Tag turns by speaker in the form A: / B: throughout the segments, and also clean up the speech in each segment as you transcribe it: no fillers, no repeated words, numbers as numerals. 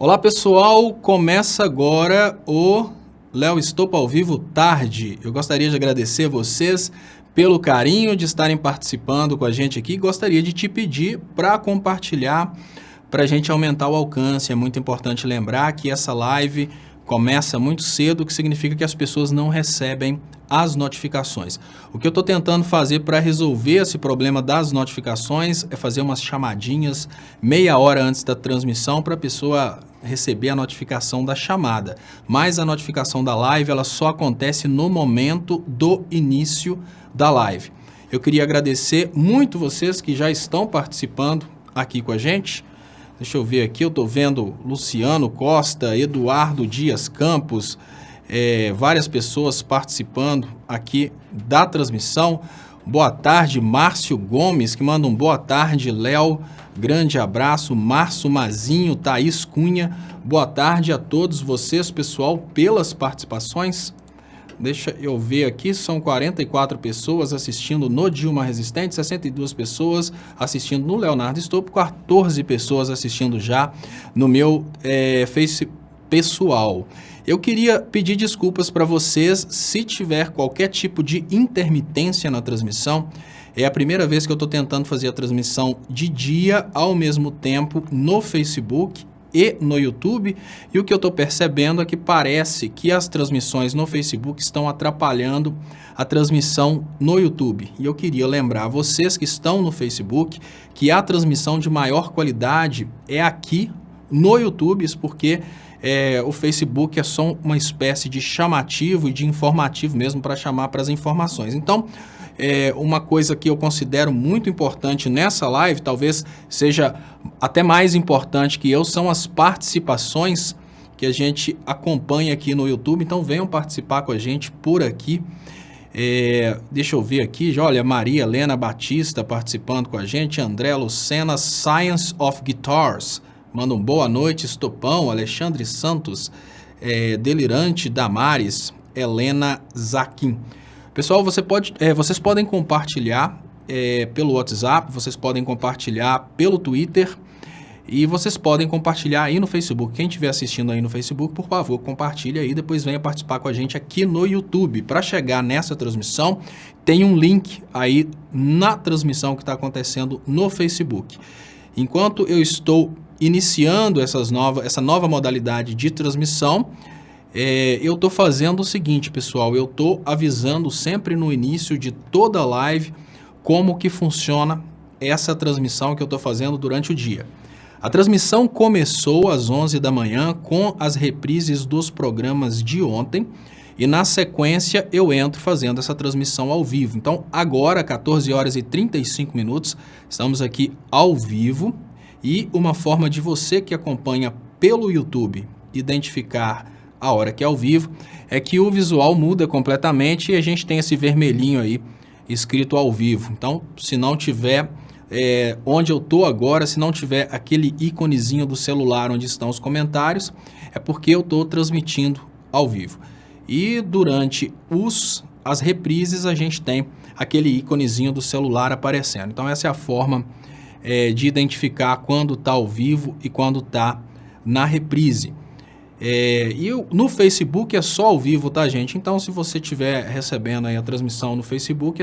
A: Olá pessoal, começa agora o Léo Estopa ao vivo tarde. Eu gostaria de agradecer vocês pelo carinho de estarem participando com a gente aqui. Gostaria de te pedir para compartilhar, para a gente aumentar o alcance. É muito importante lembrar que essa live começa muito cedo, o que significa que as pessoas não recebem as notificações. O que eu estou tentando fazer para resolver esse problema das notificações é fazer umas chamadinhas meia hora antes da transmissão para a pessoa receber a notificação da chamada. Mas a notificação da live ela só acontece no momento do início da live. Eu queria agradecer muito vocês que já estão participando aqui com a gente. Deixa eu ver aqui, eu estou vendo Luciano Costa, Eduardo Dias Campos, várias pessoas participando aqui da transmissão. Boa tarde, Márcio Gomes, que manda um boa tarde, Léo, grande abraço, Márcio Mazinho, Thaís Cunha, boa tarde a todos vocês, pessoal, pelas participações. Deixa eu ver aqui, são 44 pessoas assistindo no Dilma Resistente, 62 pessoas assistindo no Leonardo Estopa, 14 pessoas assistindo já no meu Face pessoal. Eu queria pedir desculpas para vocês se tiver qualquer tipo de intermitência na transmissão. É a primeira vez que eu estou tentando fazer a transmissão de dia ao mesmo tempo no Facebook e no YouTube, e o que eu estou percebendo é que parece que as transmissões no Facebook estão atrapalhando a transmissão no YouTube. E eu queria lembrar a vocês que estão no Facebook que a transmissão de maior qualidade é aqui no YouTube, isso porque o Facebook é só uma espécie de chamativo e de informativo mesmo para chamar para as informações. Então, uma coisa que eu considero muito importante nessa live, talvez seja até mais importante que eu, são as participações que a gente acompanha aqui no YouTube. Então venham participar com a gente por aqui. Deixa eu ver aqui, olha, Maria Helena Batista participando com a gente, André Lucena, Science of Guitars, manda um boa noite, Estopão, Alexandre Santos, Delirante Damares, Helena Zaquim. Pessoal, vocês podem compartilhar pelo WhatsApp, vocês podem compartilhar pelo Twitter e vocês podem compartilhar aí no Facebook. Quem estiver assistindo aí no Facebook, por favor, compartilhe aí, depois venha participar com a gente aqui no YouTube. Para chegar nessa transmissão, tem um link aí na transmissão que está acontecendo no Facebook. Enquanto eu estou iniciando essa nova modalidade de transmissão, eu estou fazendo o seguinte, pessoal, eu estou avisando sempre no início de toda live como que funciona essa transmissão que eu estou fazendo durante o dia. A transmissão começou às 11 da manhã com as reprises dos programas de ontem e na sequência eu entro fazendo essa transmissão ao vivo. Então agora, 14 horas e 35 minutos, estamos aqui ao vivo e uma forma de você que acompanha pelo YouTube identificar a hora que é ao vivo, é que o visual muda completamente e a gente tem esse vermelhinho aí escrito ao vivo. Então, se não tiver onde eu estou agora, se não tiver aquele íconezinho do celular onde estão os comentários, é porque eu estou transmitindo ao vivo. E durante as reprises a gente tem aquele íconezinho do celular aparecendo. Então, essa é a forma de identificar quando está ao vivo e quando está na reprise. No Facebook é só ao vivo, tá, gente? Então, se você estiver recebendo aí a transmissão no Facebook,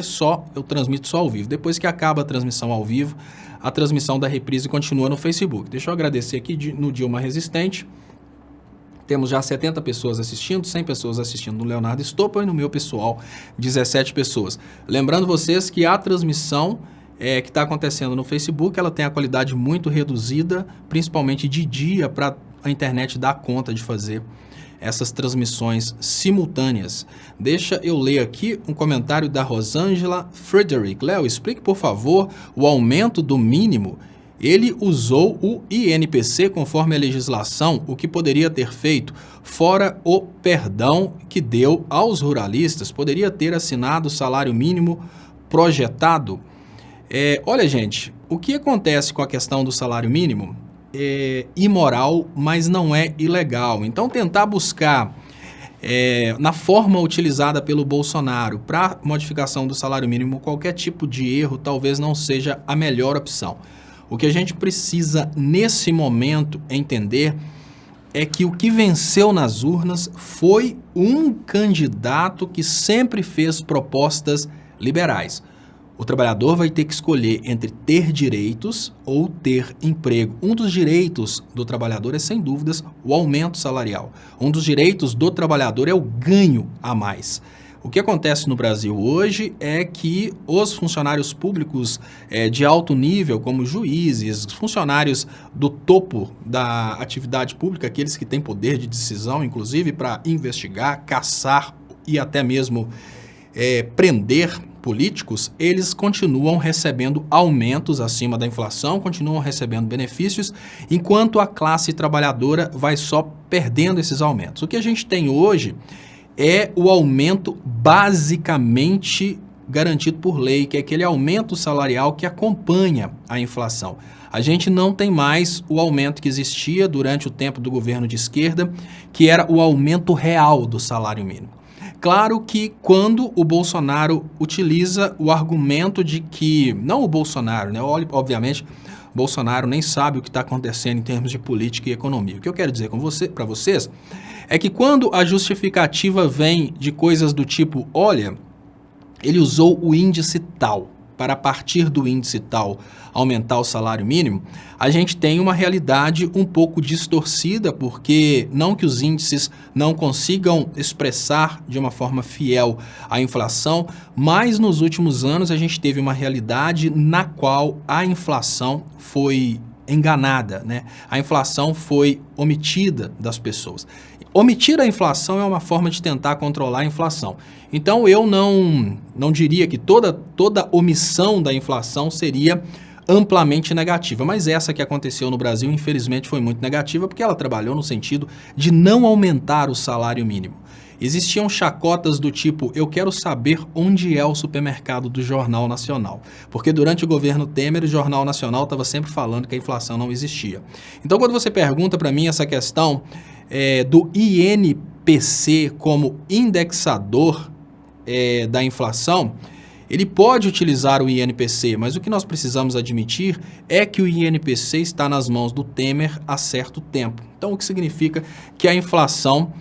A: eu transmito só ao vivo. Depois que acaba a transmissão ao vivo, a transmissão da reprise continua no Facebook. Deixa eu agradecer aqui no Dilma Resistente. Temos já 70 pessoas assistindo, 100 pessoas assistindo no Leonardo Estopa e no meu pessoal, 17 pessoas. Lembrando vocês que a transmissão que está acontecendo no Facebook, ela tem a qualidade muito reduzida, principalmente de dia, para a internet dar conta de fazer essas transmissões simultâneas. Deixa eu ler aqui um comentário da Rosângela Frederick. Léo, explique, por favor, o aumento do mínimo. Ele usou o INPC conforme a legislação, o que poderia ter feito, fora o perdão que deu aos ruralistas, poderia ter assinado o salário mínimo projetado. Olha, gente, o que acontece com a questão do salário mínimo é imoral, mas não é ilegal. Então, tentar buscar na forma utilizada pelo Bolsonaro para modificação do salário mínimo qualquer tipo de erro talvez não seja a melhor opção. O que a gente precisa nesse momento entender é que o que venceu nas urnas foi um candidato que sempre fez propostas liberais. O trabalhador vai ter que escolher entre ter direitos ou ter emprego. Um dos direitos do trabalhador é, sem dúvidas, o aumento salarial. Um dos direitos do trabalhador é o ganho a mais. O que acontece no Brasil hoje é que os funcionários públicos de alto nível, como juízes, funcionários do topo da atividade pública, aqueles que têm poder de decisão, inclusive para investigar, caçar e até mesmo prender políticos, eles continuam recebendo aumentos acima da inflação, continuam recebendo benefícios, enquanto a classe trabalhadora vai só perdendo esses aumentos. O que a gente tem hoje é o aumento basicamente garantido por lei, que é aquele aumento salarial que acompanha a inflação. A gente não tem mais o aumento que existia durante o tempo do governo de esquerda, que era o aumento real do salário mínimo. Claro que quando o Bolsonaro utiliza o argumento de que, não o Bolsonaro, né? Obviamente, o Bolsonaro nem sabe o que está acontecendo em termos de política e economia. O que eu quero dizer para vocês é que quando a justificativa vem de coisas do tipo, olha, ele usou o índice tal, para a partir do índice tal aumentar o salário mínimo, a gente tem uma realidade um pouco distorcida, porque não que os índices não consigam expressar de uma forma fiel a inflação, mas nos últimos anos a gente teve uma realidade na qual a inflação foi enganada, né? A inflação foi omitida das pessoas. Omitir a inflação é uma forma de tentar controlar a inflação. Então eu não diria que toda omissão da inflação seria amplamente negativa, mas essa que aconteceu no Brasil, infelizmente, foi muito negativa, porque ela trabalhou no sentido de não aumentar o salário mínimo. Existiam chacotas do tipo, eu quero saber onde é o supermercado do Jornal Nacional. Porque durante o governo Temer, o Jornal Nacional estava sempre falando que a inflação não existia. Então, quando você pergunta para mim essa questão do INPC como indexador da inflação, ele pode utilizar o INPC, mas o que nós precisamos admitir é que o INPC está nas mãos do Temer há certo tempo. Então, o que significa que a inflação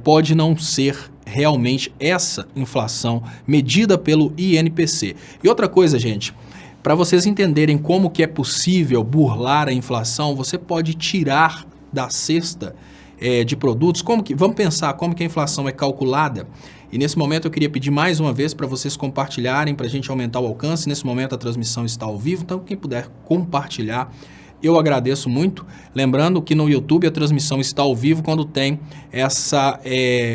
A: pode não ser realmente essa inflação medida pelo INPC. E outra coisa, gente, para vocês entenderem como que é possível burlar a inflação, você pode tirar da cesta de produtos, vamos pensar como que a inflação é calculada. E nesse momento eu queria pedir mais uma vez para vocês compartilharem, para a gente aumentar o alcance. Nesse momento a transmissão está ao vivo, então quem puder compartilhar, eu agradeço muito. Lembrando que no YouTube a transmissão está ao vivo quando tem essa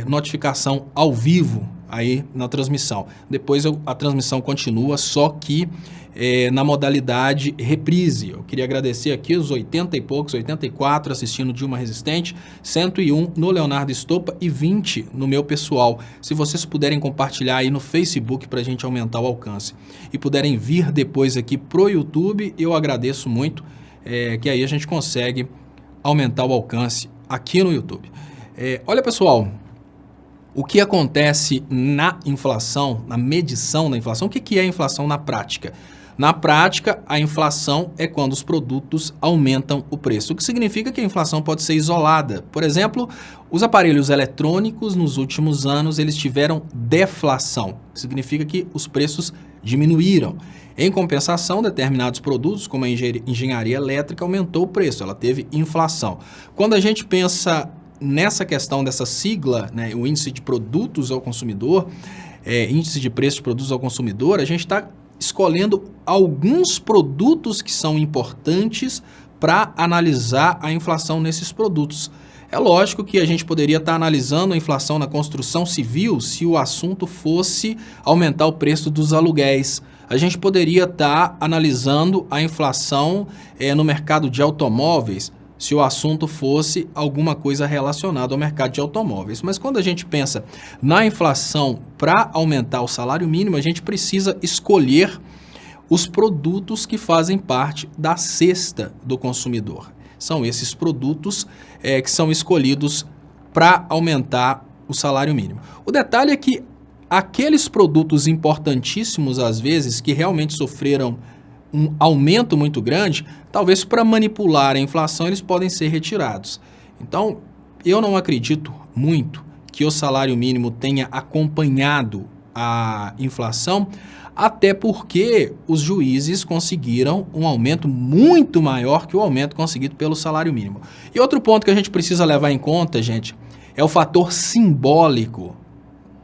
A: notificação ao vivo aí na transmissão. Depois a transmissão continua, só que na modalidade reprise. Eu queria agradecer aqui os 80 e poucos, 84 assistindo Dilma Resistente, 101 no Leonardo Estopa e 20 no meu pessoal. Se vocês puderem compartilhar aí no Facebook para a gente aumentar o alcance e puderem vir depois aqui pro YouTube, eu agradeço muito, que aí a gente consegue aumentar o alcance aqui no YouTube. Olha, pessoal, o que acontece na inflação, na medição da inflação, o que é a inflação na prática? Na prática, a inflação é quando os produtos aumentam o preço, o que significa que a inflação pode ser isolada. Por exemplo, os aparelhos eletrônicos, nos últimos anos, eles tiveram deflação, que significa que os preços diminuíram. Em compensação, determinados produtos, como a engenharia elétrica, aumentou o preço, ela teve inflação. Quando a gente pensa nessa questão dessa sigla, né, o índice de produtos ao consumidor, índice de preço de produtos ao consumidor, a gente está escolhendo alguns produtos que são importantes para analisar a inflação nesses produtos. É lógico que a gente poderia estar analisando a inflação na construção civil se o assunto fosse aumentar o preço dos aluguéis. A gente poderia estar analisando a inflação no mercado de automóveis se o assunto fosse alguma coisa relacionada ao mercado de automóveis. Mas quando a gente pensa na inflação para aumentar o salário mínimo, a gente precisa escolher os produtos que fazem parte da cesta do consumidor. São esses produtos que são escolhidos para aumentar o salário mínimo. O detalhe é que aqueles produtos importantíssimos, às vezes, que realmente sofreram um aumento muito grande, talvez para manipular a inflação eles podem ser retirados. Então, eu não acredito muito que o salário mínimo tenha acompanhado a inflação, até porque os juízes conseguiram um aumento muito maior que o aumento conseguido pelo salário mínimo. E outro ponto que a gente precisa levar em conta, gente, é o fator simbólico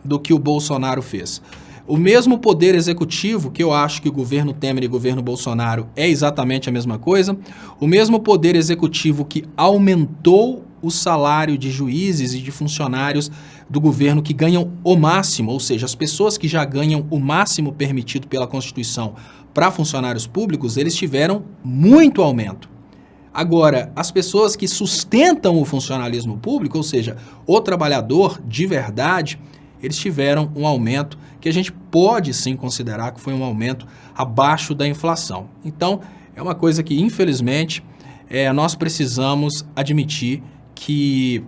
A: do que o Bolsonaro fez. O mesmo poder executivo, que eu acho que o governo Temer e o governo Bolsonaro é exatamente a mesma coisa, o mesmo poder executivo que aumentou o salário de juízes e de funcionários do governo que ganham o máximo, ou seja, as pessoas que já ganham o máximo permitido pela Constituição para funcionários públicos, eles tiveram muito aumento. Agora, as pessoas que sustentam o funcionalismo público, ou seja, o trabalhador de verdade, eles tiveram um aumento que a gente pode sim considerar que foi um aumento abaixo da inflação. Então, é uma coisa que, infelizmente, nós precisamos admitir que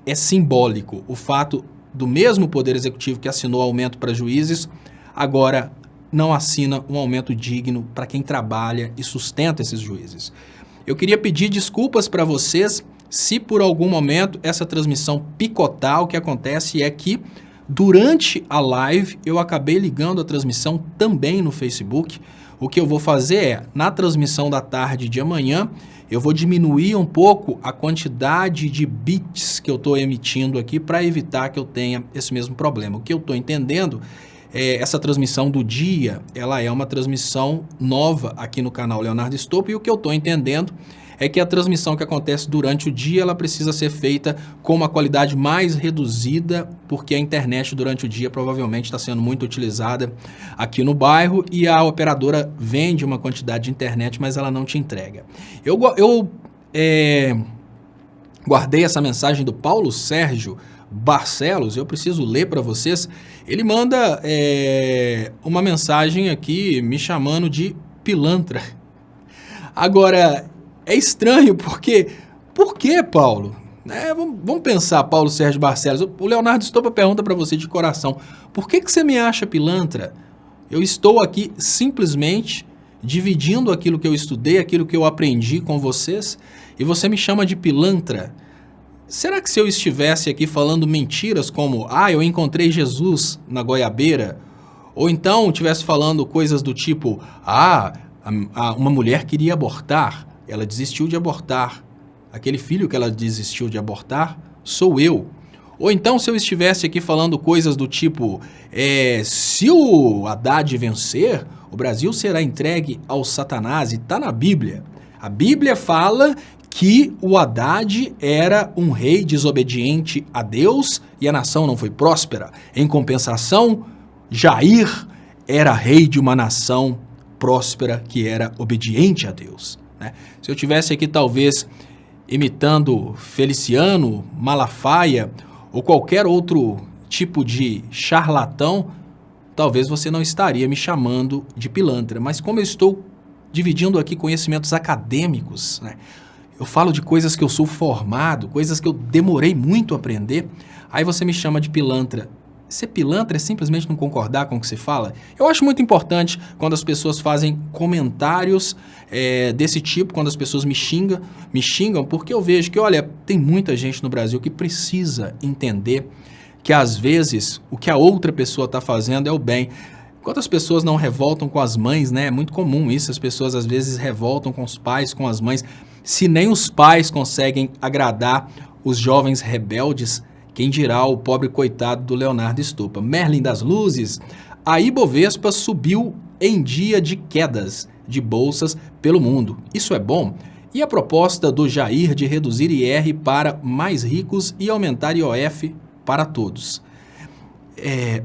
A: é simbólico o fato do mesmo Poder Executivo que assinou aumento para juízes, agora não assina um aumento digno para quem trabalha e sustenta esses juízes. Eu queria pedir desculpas para vocês se por algum momento essa transmissão picotar. O que acontece é que durante a live eu acabei ligando a transmissão também no Facebook. O que eu vou fazer é, na transmissão da tarde de amanhã, eu vou diminuir um pouco a quantidade de bits que eu estou emitindo aqui para evitar que eu tenha esse mesmo problema. O que eu estou entendendo essa transmissão do dia, ela é uma transmissão nova aqui no canal Leonardo Stolpa, e o que eu estou entendendo é que a transmissão que acontece durante o dia, ela precisa ser feita com uma qualidade mais reduzida, porque a internet durante o dia provavelmente está sendo muito utilizada aqui no bairro e a operadora vende uma quantidade de internet, mas ela não te entrega. Eu guardei essa mensagem do Paulo Sérgio Barcelos, eu preciso ler para vocês. Ele manda uma mensagem aqui me chamando de pilantra. Agora, é estranho porque... Por que, Paulo? Vamos pensar, Paulo Sérgio Barcelos. O Leonardo Stolpa pergunta para você de coração. Por que você me acha pilantra? Eu estou aqui simplesmente dividindo aquilo que eu estudei, aquilo que eu aprendi com vocês, e você me chama de pilantra. Será que se eu estivesse aqui falando mentiras como, eu encontrei Jesus na goiabeira, ou então estivesse falando coisas do tipo, uma mulher queria abortar, ela desistiu de abortar, aquele filho que ela desistiu de abortar sou eu. Ou então se eu estivesse aqui falando coisas do tipo, se o Haddad vencer, o Brasil será entregue ao Satanás, e está na Bíblia. A Bíblia fala que o Haddad era um rei desobediente a Deus e a nação não foi próspera. Em compensação, Jair era rei de uma nação próspera que era obediente a Deus, né? Se eu tivesse aqui talvez imitando Feliciano, Malafaia ou qualquer outro tipo de charlatão, talvez você não estaria me chamando de pilantra. Mas como eu estou dividindo aqui conhecimentos acadêmicos, né? Eu falo de coisas que eu sou formado, coisas que eu demorei muito a aprender, aí você me chama de pilantra. Ser pilantra é simplesmente não concordar com o que você fala? Eu acho muito importante quando as pessoas fazem comentários desse tipo, quando as pessoas me xingam, porque eu vejo que, olha, tem muita gente no Brasil que precisa entender que às vezes o que a outra pessoa está fazendo é o bem. Quantas pessoas não revoltam com as mães, né? É muito comum isso, as pessoas às vezes revoltam com os pais, com as mães. Se nem os pais conseguem agradar os jovens rebeldes, quem dirá o pobre coitado do Leonardo Stolpa. Merlin das Luzes, a Ibovespa subiu em dia de quedas de bolsas pelo mundo. Isso é bom? E a proposta do Jair de reduzir IR para mais ricos e aumentar IOF para todos?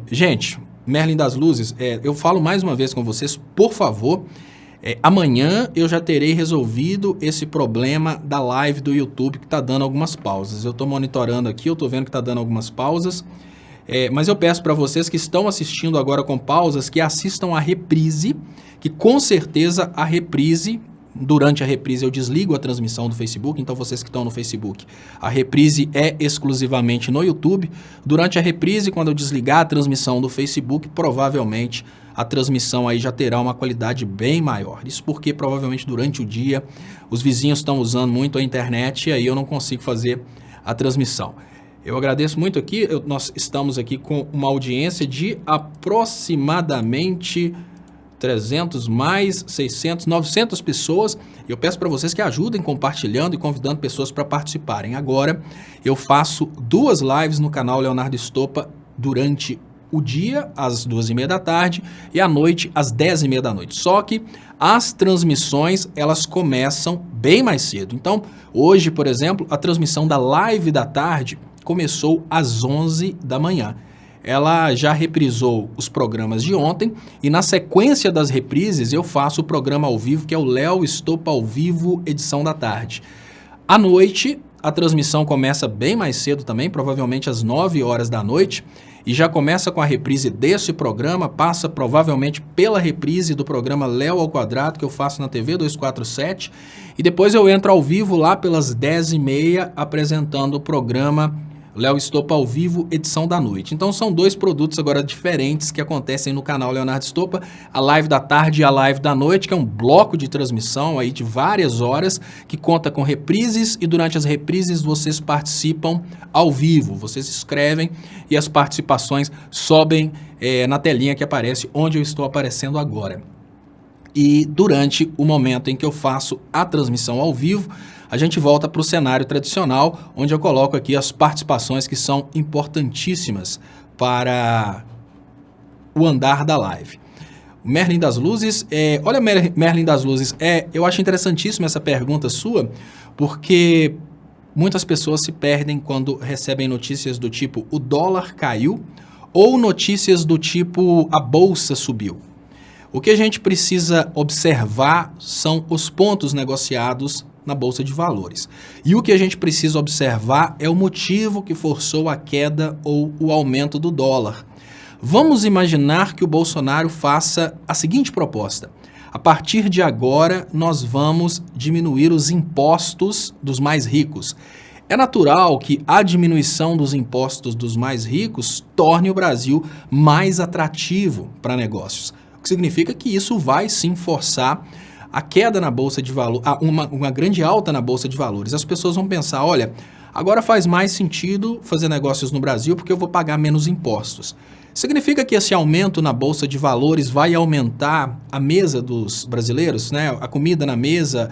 A: Gente, Merlin das Luzes, eu falo mais uma vez com vocês, por favor, amanhã eu já terei resolvido esse problema da live do YouTube que está dando algumas pausas. Eu estou monitorando aqui, eu estou vendo que está dando algumas pausas, mas eu peço para vocês que estão assistindo agora com pausas que assistam a reprise, que com certeza a reprise, durante a reprise eu desligo a transmissão do Facebook, então vocês que estão no Facebook, a reprise é exclusivamente no YouTube. Durante a reprise, quando eu desligar a transmissão do Facebook, provavelmente a transmissão aí já terá uma qualidade bem maior. Isso porque provavelmente durante o dia os vizinhos estão usando muito a internet e aí eu não consigo fazer a transmissão. Eu agradeço muito aqui, nós estamos aqui com uma audiência de aproximadamente 300, mais 600, 900 pessoas. Eu peço para vocês que ajudem compartilhando e convidando pessoas para participarem. Agora, eu faço 2 lives no canal Leonardo Estopa durante o dia, às 2h30 da tarde, e à noite, às 10h30 da noite. Só que as transmissões, elas começam bem mais cedo. Então, hoje, por exemplo, a transmissão da live da tarde começou às 11 da manhã. Ela já reprisou os programas de ontem e na sequência das reprises eu faço o programa ao vivo, que é o Léo Estopa ao Vivo, edição da tarde. À noite, a transmissão começa bem mais cedo também, provavelmente às 9 horas da noite, e já começa com a reprise desse programa, passa provavelmente pela reprise do programa Léo ao Quadrado, que eu faço na TV 247, e depois eu entro ao vivo lá pelas 10h30 apresentando o programa Léo Estopa ao Vivo, edição da noite. Então são 2 produtos agora diferentes que acontecem no canal Leonardo Estopa, a live da tarde e a live da noite, que é um bloco de transmissão aí de várias horas, que conta com reprises, e durante as reprises vocês participam ao vivo, vocês escrevem e as participações sobem na telinha que aparece onde eu estou aparecendo agora. E durante o momento em que eu faço a transmissão ao vivo, a gente volta para o cenário tradicional, onde eu coloco aqui as participações que são importantíssimas para o andar da live. Merlin das Luzes, olha Merlin das Luzes, eu acho interessantíssima essa pergunta sua, porque muitas pessoas se perdem quando recebem notícias do tipo o dólar caiu ou notícias do tipo a bolsa subiu. O que a gente precisa observar são os pontos negociados na Bolsa de Valores. E o que a gente precisa observar é o motivo que forçou a queda ou o aumento do dólar. Vamos imaginar que o Bolsonaro faça a seguinte proposta: a partir de agora, nós vamos diminuir os impostos dos mais ricos. É natural que a diminuição dos impostos dos mais ricos torne o Brasil mais atrativo para negócios. O que significa que isso vai sim forçar a queda na Bolsa de Valores, uma grande alta na Bolsa de Valores. As pessoas vão pensar, olha, agora faz mais sentido fazer negócios no Brasil porque eu vou pagar menos impostos. Significa que esse aumento na Bolsa de Valores vai aumentar a mesa dos brasileiros, né? A comida na mesa,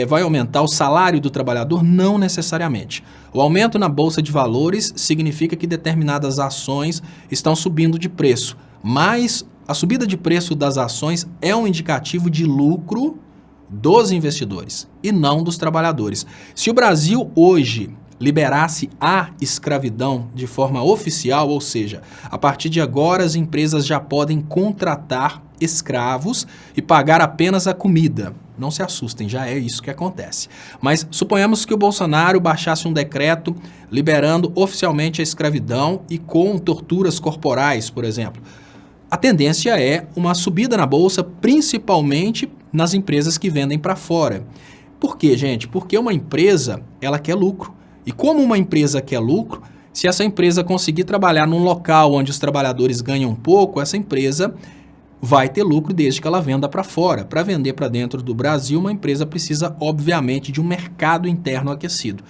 A: vai aumentar o salário do trabalhador? Não necessariamente. O aumento na Bolsa de Valores significa que determinadas ações estão subindo de preço, mas a subida de preço das ações é um indicativo de lucro dos investidores e não dos trabalhadores. Se o Brasil hoje liberasse a escravidão de forma oficial, ou seja, a partir de agora as empresas já podem contratar escravos e pagar apenas a comida. Não se assustem, já é isso que acontece. Mas suponhamos que o Bolsonaro baixasse um decreto liberando oficialmente a escravidão e com torturas corporais, por exemplo. A tendência é uma subida na bolsa, principalmente nas empresas que vendem para fora. Por quê, gente? Porque uma empresa, ela quer lucro. E como uma empresa quer lucro, se essa empresa conseguir trabalhar num local onde os trabalhadores ganham pouco, essa empresa vai ter lucro desde que ela venda para fora. Para vender para dentro do Brasil, uma empresa precisa, obviamente, de um mercado interno aquecido.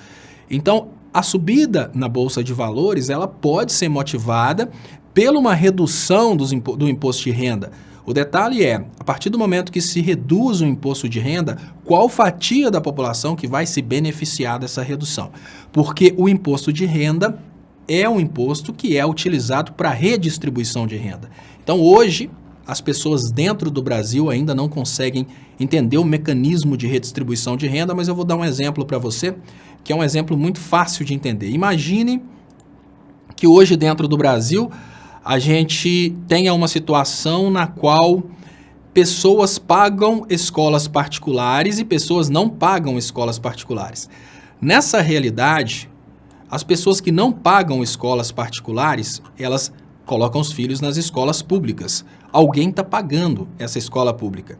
A: Então, a subida na Bolsa de Valores, ela pode ser motivada pela uma redução do imposto de renda. O detalhe é, a partir do momento que se reduz o imposto de renda, qual fatia da população que vai se beneficiar dessa redução? Porque o imposto de renda é um imposto que é utilizado para redistribuição de renda. Então, hoje, as pessoas dentro do Brasil ainda não conseguem entender o mecanismo de redistribuição de renda, mas eu vou dar um exemplo para você, que é um exemplo muito fácil de entender. Imagine que hoje dentro do Brasil a gente tenha uma situação na qual pessoas pagam escolas particulares e pessoas não pagam escolas particulares. Nessa realidade, as pessoas que não pagam escolas particulares, elas colocam os filhos nas escolas públicas. Alguém está pagando essa escola pública.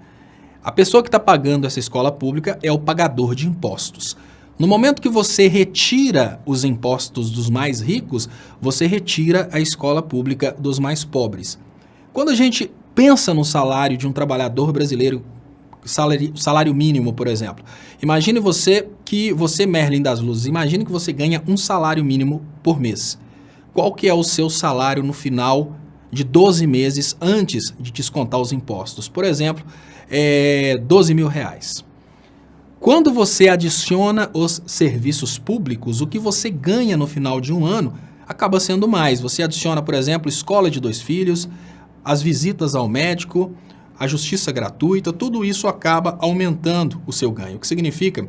A: A pessoa que está pagando essa escola pública é o pagador de impostos. No momento que você retira os impostos dos mais ricos, você retira a escola pública dos mais pobres. Quando a gente pensa no salário de um trabalhador brasileiro, salário mínimo, por exemplo, imagine você que você, Merlin das Luzes, imagine que você ganha um salário mínimo por mês. Qual que é o seu salário no final de 12 meses antes de descontar os impostos? Por exemplo, R$ 12.000. Quando você adiciona os serviços públicos, o que você ganha no final de um ano acaba sendo mais. Você adiciona, por exemplo, escola de 2 filhos, as visitas ao médico, a justiça gratuita, tudo isso acaba aumentando o seu ganho. O que significa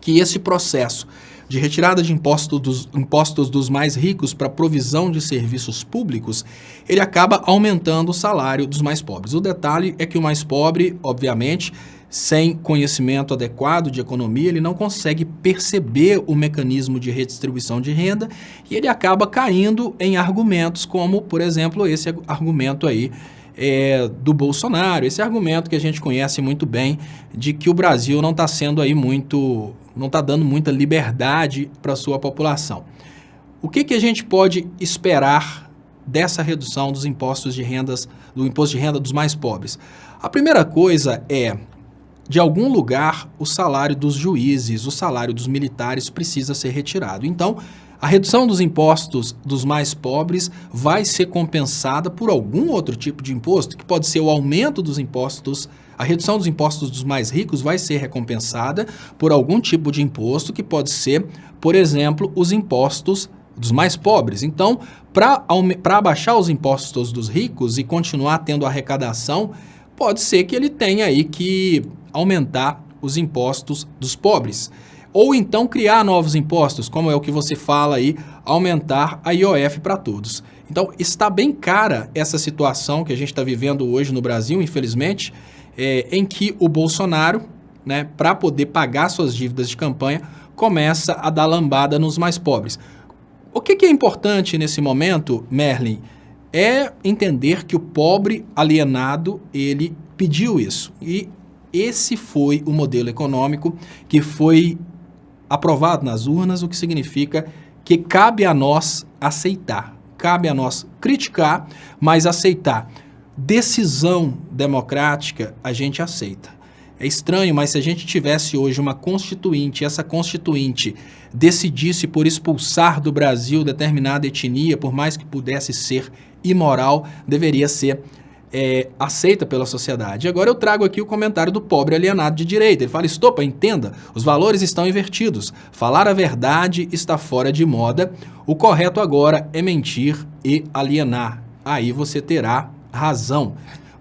A: que esse processo de retirada de impostos dos mais ricos para provisão de serviços públicos, ele acaba aumentando o salário dos mais pobres. O detalhe é que o mais pobre, obviamente, sem conhecimento adequado de economia, ele não consegue perceber o mecanismo de redistribuição de renda e ele acaba caindo em argumentos como, por exemplo, esse argumento aí do Bolsonaro, esse argumento que a gente conhece muito bem de que o Brasil não está sendo aí não está dando muita liberdade para a sua população. O que a gente pode esperar dessa redução dos impostos de rendas, do imposto de renda dos mais pobres? A primeira coisa é, de algum lugar, o salário dos juízes, o salário dos militares precisa ser retirado. Então, a redução dos impostos dos mais pobres vai ser compensada por algum outro tipo de imposto, que pode ser o aumento dos impostos. A redução dos impostos dos mais ricos vai ser recompensada por algum tipo de imposto, que pode ser, por exemplo, os impostos dos mais pobres. Então, para abaixar os impostos dos ricos e continuar tendo arrecadação, pode ser que ele tenha aí que aumentar os impostos dos pobres. Ou então criar novos impostos, como é o que você fala aí, aumentar a IOF para todos. Então, está bem cara essa situação que a gente está vivendo hoje no Brasil, infelizmente, em que o Bolsonaro, né, para poder pagar suas dívidas de campanha, começa a dar lambada nos mais pobres. O que é importante nesse momento, Merlin, é entender que o pobre alienado, ele pediu isso. E esse foi o modelo econômico que foi aprovado nas urnas, o que significa que cabe a nós aceitar, cabe a nós criticar, mas aceitar. Decisão democrática a gente aceita. É estranho, mas se a gente tivesse hoje uma constituinte, essa constituinte decidisse por expulsar do Brasil determinada etnia, por mais que pudesse ser imoral, deveria ser aceita pela sociedade. Agora eu trago aqui o comentário do pobre alienado de direita. Ele fala, estopa, entenda, os valores estão invertidos. Falar a verdade está fora de moda. O correto agora é mentir e alienar. Aí você terá razão.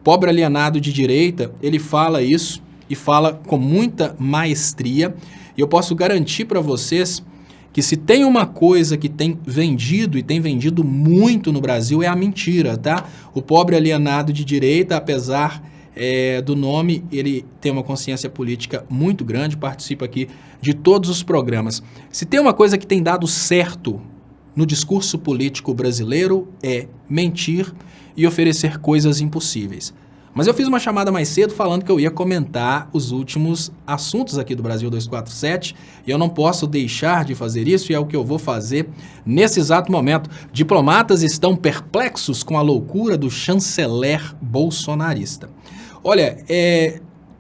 A: Pobre alienado de direita, ele fala isso e fala com muita maestria. E eu posso garantir para vocês que se tem uma coisa que tem vendido e tem vendido muito no Brasil é a mentira, tá? O pobre alienado de direita, apesar do nome, ele tem uma consciência política muito grande, participa aqui de todos os programas. Se tem uma coisa que tem dado certo no discurso político brasileiro é mentir e oferecer coisas impossíveis. Mas eu fiz uma chamada mais cedo falando que eu ia comentar os últimos assuntos aqui do Brasil 247 e eu não posso deixar de fazer isso e é o que eu vou fazer nesse exato momento. Diplomatas estão perplexos com a loucura do chanceler bolsonarista. Olha,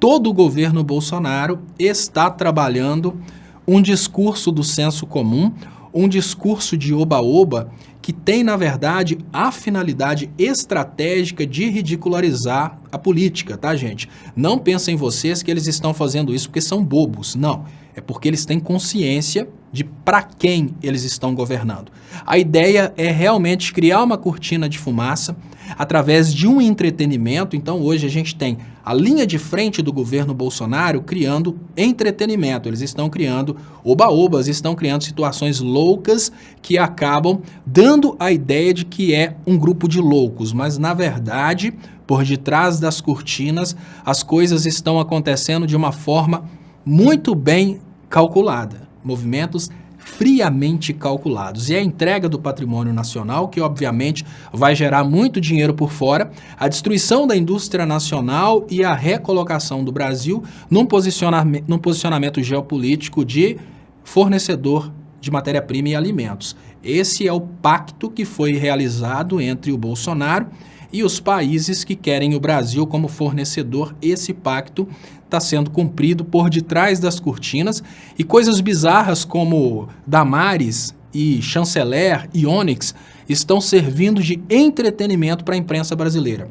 A: todo o governo Bolsonaro está trabalhando um discurso do senso comum, um discurso de oba-oba, que tem, na verdade, a finalidade estratégica de ridicularizar a política, tá, gente? Não pensem vocês que eles estão fazendo isso porque são bobos, não. É porque eles têm consciência de para quem eles estão governando. A ideia é realmente criar uma cortina de fumaça através de um entretenimento. Então, hoje a gente tem a linha de frente do governo Bolsonaro criando entretenimento. Eles estão criando oba-obas, estão criando situações loucas que acabam dando a ideia de que é um grupo de loucos. Mas, na verdade, por detrás das cortinas, as coisas estão acontecendo de uma forma muito bem calculada. Movimentos friamente calculados. E a entrega do patrimônio nacional, que obviamente vai gerar muito dinheiro por fora, a destruição da indústria nacional e a recolocação do Brasil num posicionamento geopolítico de fornecedor de matéria-prima e alimentos. Esse é o pacto que foi realizado entre o Bolsonaro e os países que querem o Brasil como fornecedor. Esse pacto está sendo cumprido por detrás das cortinas e coisas bizarras como Damares e Chanceler e Onyx estão servindo de entretenimento para a imprensa brasileira.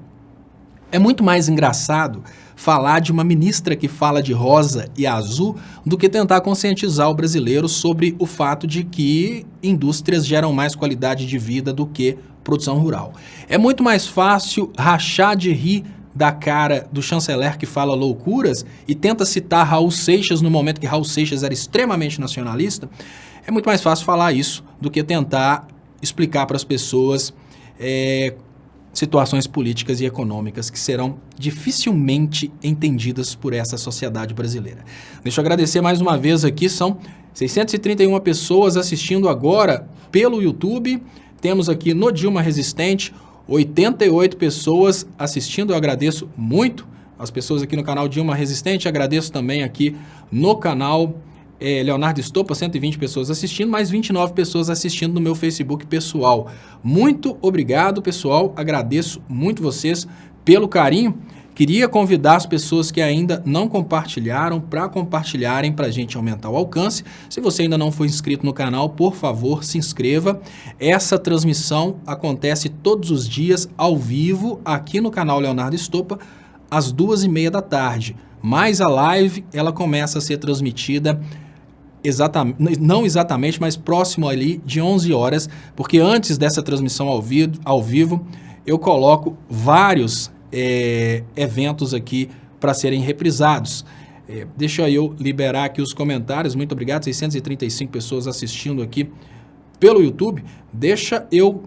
A: É muito mais engraçado falar de uma ministra que fala de rosa e azul do que tentar conscientizar o brasileiro sobre o fato de que indústrias geram mais qualidade de vida do que produção rural. É muito mais fácil rachar de rir da cara do chanceler que fala loucuras e tenta citar Raul Seixas no momento que Raul Seixas era extremamente nacionalista. É muito mais fácil falar isso do que tentar explicar para as pessoas situações políticas e econômicas que serão dificilmente entendidas por essa sociedade brasileira. Deixa eu agradecer mais uma vez aqui, são 631 pessoas assistindo agora pelo YouTube. Temos aqui no Dilma Resistente 88 pessoas assistindo. Eu agradeço muito as pessoas aqui no canal Dilma Resistente, agradeço também aqui no canal Leonardo Estopa, 120 pessoas assistindo, mais 29 pessoas assistindo no meu Facebook pessoal. Muito obrigado, pessoal, agradeço muito vocês pelo carinho. Queria convidar as pessoas que ainda não compartilharam para compartilharem para a gente aumentar o alcance. Se você ainda não foi inscrito no canal, por favor, se inscreva. Essa transmissão acontece todos os dias ao vivo aqui no canal Leonardo Estopa, às 2h30 da tarde. Mas a live, ela começa a ser transmitida não exatamente, mas próximo ali de 11 horas, porque antes dessa transmissão ao vivo eu coloco vários eventos aqui para serem reprisados. Deixa eu liberar aqui os comentários. Muito obrigado, 635 pessoas assistindo aqui pelo YouTube. Deixa eu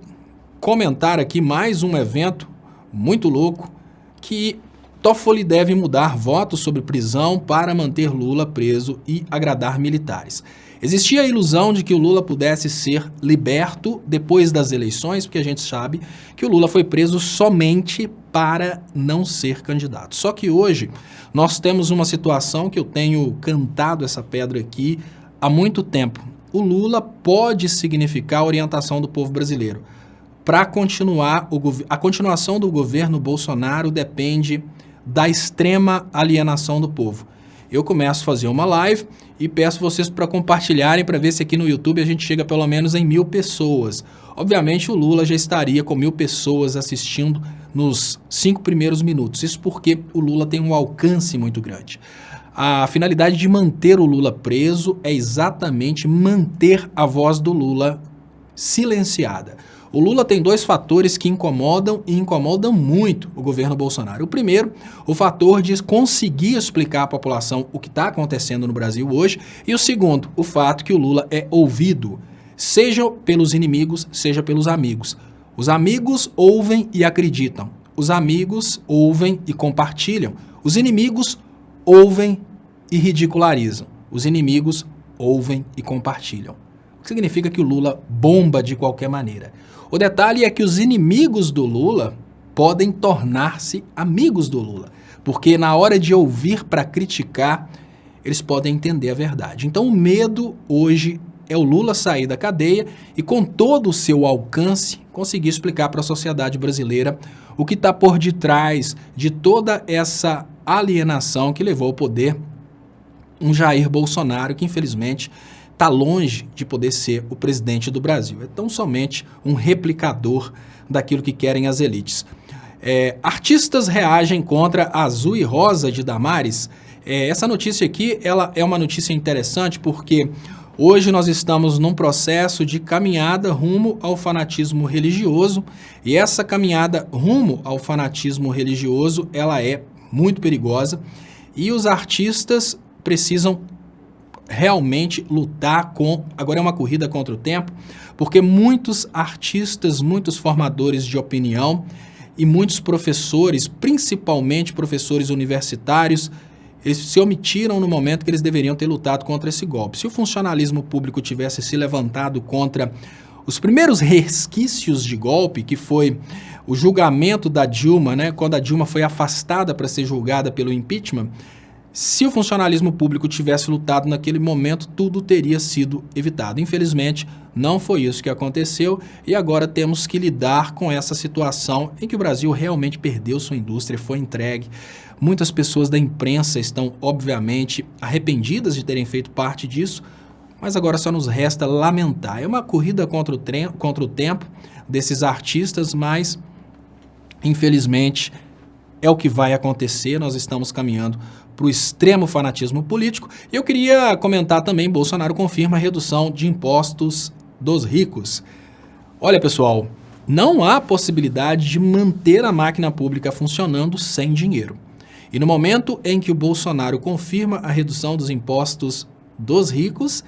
A: comentar aqui mais um evento muito louco que Toffoli deve mudar votos sobre prisão para manter Lula preso e agradar militares. Existia a ilusão de que o Lula pudesse ser liberto depois das eleições, porque a gente sabe que o Lula foi preso somente para não ser candidato. Só que hoje nós temos uma situação que eu tenho cantado essa pedra aqui há muito tempo. O Lula pode significar a orientação do povo brasileiro. Para continuar, a continuação do governo Bolsonaro depende da extrema alienação do povo. Eu começo a fazer uma live e peço vocês para compartilharem para ver se aqui no YouTube a gente chega pelo menos em 1000 pessoas. Obviamente o Lula já estaria com 1000 pessoas assistindo nos 5 primeiros minutos. Isso porque o Lula tem um alcance muito grande. A finalidade de manter o Lula preso é exatamente manter a voz do Lula silenciada. O Lula tem dois fatores que incomodam e incomodam muito o governo Bolsonaro. O primeiro, o fator de conseguir explicar à população o que está acontecendo no Brasil hoje. E o segundo, o fato que o Lula é ouvido, seja pelos inimigos, seja pelos amigos. Os amigos ouvem e acreditam. Os amigos ouvem e compartilham. Os inimigos ouvem e ridicularizam. Os inimigos ouvem e compartilham. O que significa que o Lula bomba de qualquer maneira. O detalhe é que os inimigos do Lula podem tornar-se amigos do Lula, porque na hora de ouvir para criticar, eles podem entender a verdade. Então o medo hoje é o Lula sair da cadeia e com todo o seu alcance conseguir explicar para a sociedade brasileira o que está por detrás de toda essa alienação que levou ao poder um Jair Bolsonaro que infelizmente está longe de poder ser o presidente do Brasil. É tão somente um replicador daquilo que querem as elites. Artistas reagem contra Azul e Rosa de Damares. Essa notícia aqui ela é uma notícia interessante porque hoje nós estamos num processo de caminhada rumo ao fanatismo religioso e essa caminhada rumo ao fanatismo religioso ela é muito perigosa e os artistas precisam realmente lutar com... Agora é uma corrida contra o tempo, porque muitos artistas, muitos formadores de opinião e muitos professores, principalmente professores universitários, eles se omitiram no momento que eles deveriam ter lutado contra esse golpe. Se o funcionalismo público tivesse se levantado contra os primeiros resquícios de golpe, que foi o julgamento da Dilma, né, quando a Dilma foi afastada para ser julgada pelo impeachment, Se o funcionalismo público tivesse lutado naquele momento, tudo teria sido evitado. Infelizmente, não foi isso que aconteceu e agora temos que lidar com essa situação em que o Brasil realmente perdeu sua indústria, foi entregue. Muitas pessoas da imprensa estão, obviamente, arrependidas de terem feito parte disso, mas agora só nos resta lamentar. É uma corrida contra o tempo desses artistas, mas, infelizmente, é o que vai acontecer. Nós estamos caminhando para o extremo fanatismo político. Eu queria comentar também, Bolsonaro confirma a redução de impostos dos ricos. Olha, pessoal, não há possibilidade de manter a máquina pública funcionando sem dinheiro. E no momento em que o Bolsonaro confirma a redução dos impostos dos ricos,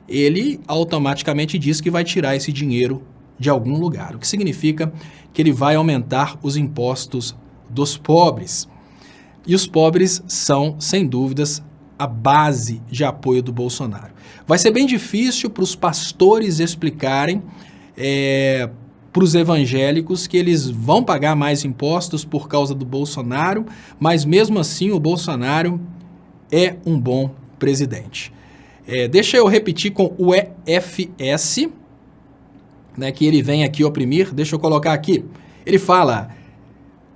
A: ele automaticamente diz que vai tirar esse dinheiro de algum lugar, o que significa que ele vai aumentar os impostos dos pobres. E os pobres são, sem dúvidas, a base de apoio do Bolsonaro. Vai ser bem difícil para os pastores explicarem para os evangélicos que eles vão pagar mais impostos por causa do Bolsonaro, mas mesmo assim o Bolsonaro é um bom presidente. Deixa eu repetir com o EFS, né, que ele vem aqui oprimir. Deixa eu colocar aqui. Ele fala,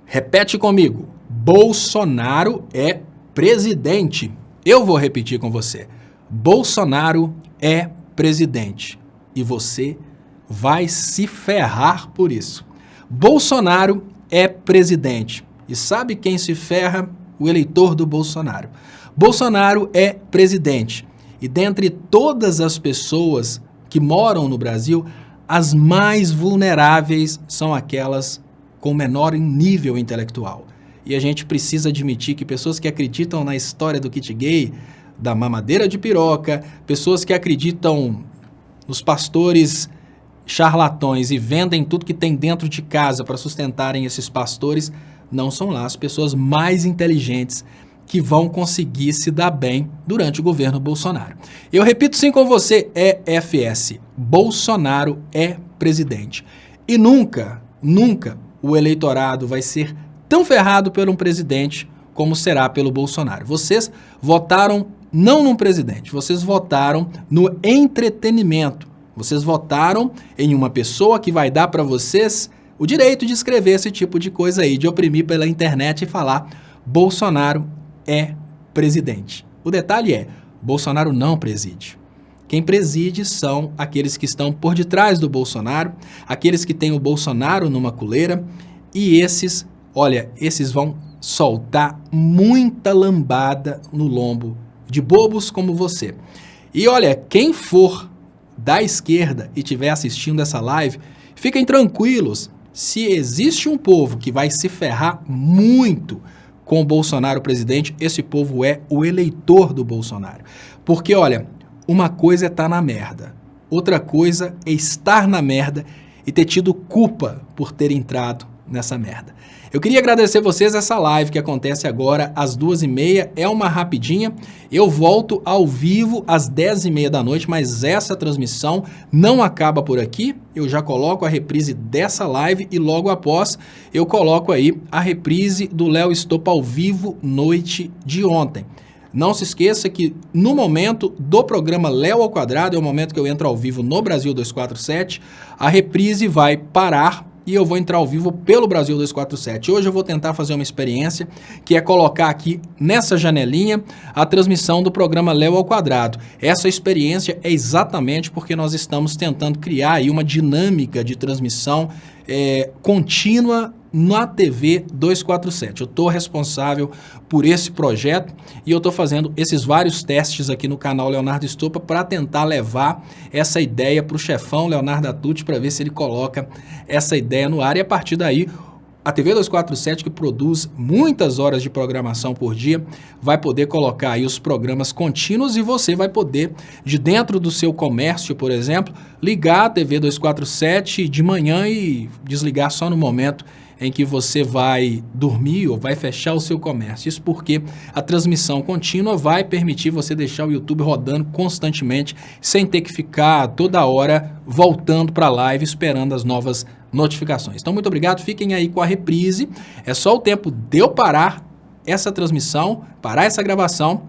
A: repete comigo, Bolsonaro é presidente. Eu vou repetir com você. Bolsonaro é presidente. E você vai se ferrar por isso. Bolsonaro é presidente. E sabe quem se ferra? O eleitor do Bolsonaro. Bolsonaro é presidente. E dentre todas as pessoas que moram no Brasil, as mais vulneráveis são aquelas com menor nível intelectual. E a gente precisa admitir que pessoas que acreditam na história do kit gay, da mamadeira de piroca, pessoas que acreditam nos pastores charlatões e vendem tudo que tem dentro de casa para sustentarem esses pastores, não são lá as pessoas mais inteligentes que vão conseguir se dar bem durante o governo Bolsonaro. Eu repito sim com você, EFS, Bolsonaro é presidente. E nunca o eleitorado vai ser tão ferrado por um presidente como será pelo Bolsonaro. Vocês votaram não num presidente, vocês votaram no entretenimento. Vocês votaram em uma pessoa que vai dar para vocês o direito de escrever esse tipo de coisa aí, de oprimir pela internet e falar Bolsonaro é presidente. O detalhe é, Bolsonaro não preside. Quem preside são aqueles que estão por detrás do Bolsonaro, aqueles que têm o Bolsonaro numa coleira, e esses, olha, esses vão soltar muita lambada no lombo de bobos como você. E olha, quem for da esquerda e estiver assistindo essa live, fiquem tranquilos, se existe um povo que vai se ferrar muito com o Bolsonaro presidente, esse povo é o eleitor do Bolsonaro. Porque, olha, uma coisa é estar na merda, outra coisa é estar na merda e ter tido culpa por ter entrado nessa merda. Eu queria agradecer vocês essa live que acontece agora às 2h30, é uma rapidinha. Eu volto ao vivo às 10h30 da noite, mas essa transmissão não acaba por aqui. Eu já coloco a reprise dessa live e logo após eu coloco aí a reprise do Léo Stoppa ao vivo noite de ontem. Não se esqueça que no momento do programa Léo ao Quadrado, é o momento que eu entro ao vivo no Brasil 247, a reprise vai parar e eu vou entrar ao vivo pelo Brasil 247. Hoje eu vou tentar fazer uma experiência que é colocar aqui nessa janelinha a transmissão do programa Léo ao Quadrado. Essa experiência é exatamente porque nós estamos tentando criar aí uma dinâmica de transmissão contínua na TV 247. Eu estou responsável por esse projeto e eu estou fazendo esses vários testes aqui no canal Leonardo Stoppa para tentar levar essa ideia para o chefão Leonardo Atucci para ver se ele coloca essa ideia no ar e a partir daí a TV 247, que produz muitas horas de programação por dia, vai poder colocar aí os programas contínuos e você vai poder, de dentro do seu comércio, por exemplo, ligar a TV 247 de manhã e desligar só no momento em que você vai dormir ou vai fechar o seu comércio. Isso porque a transmissão contínua vai permitir você deixar o YouTube rodando constantemente, sem ter que ficar toda hora voltando para a live esperando as novas notificações. Então, muito obrigado. Fiquem aí com a reprise. É só o tempo de eu parar. essa transmissão, parar essa gravação